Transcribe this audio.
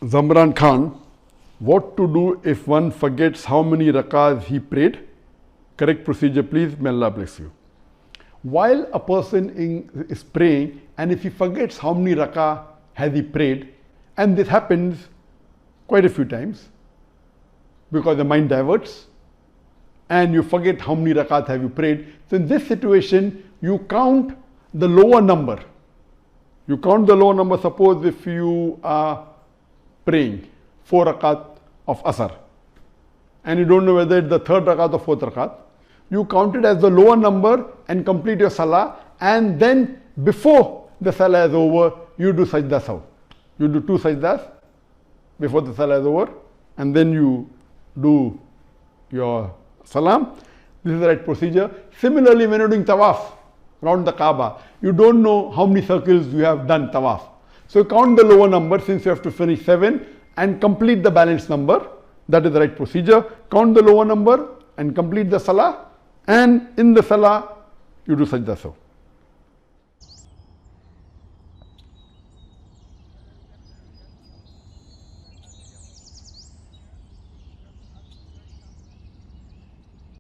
Zamran Khan, what to do if one forgets how many rakahs he prayed? Correct procedure, please. May Allah bless you. While a person is praying, and if he forgets how many rakah has he prayed, and this happens quite a few times because the mind diverts and you forget how many rakat have you prayed. So in this situation, you count the lower number. You count the lower number. Suppose if you are praying 4 rakat of Asr and you don't know whether it's the 3rd rakat or 4th rakat, you count it as the lower number and complete your Salah, and then before the Salah is over, you do sajda saw. You do 2 sajdas before the Salah is over, and then you do your Salam. This is the right procedure. Similarly, when you're doing Tawaf around the Kaaba, you don't know how many circles you have done Tawaf. So count the lower number, since you have to finish 7, and complete the balanced number. That is the right procedure. Count the lower number and complete the Salah, and in the Salah you do sajda saw.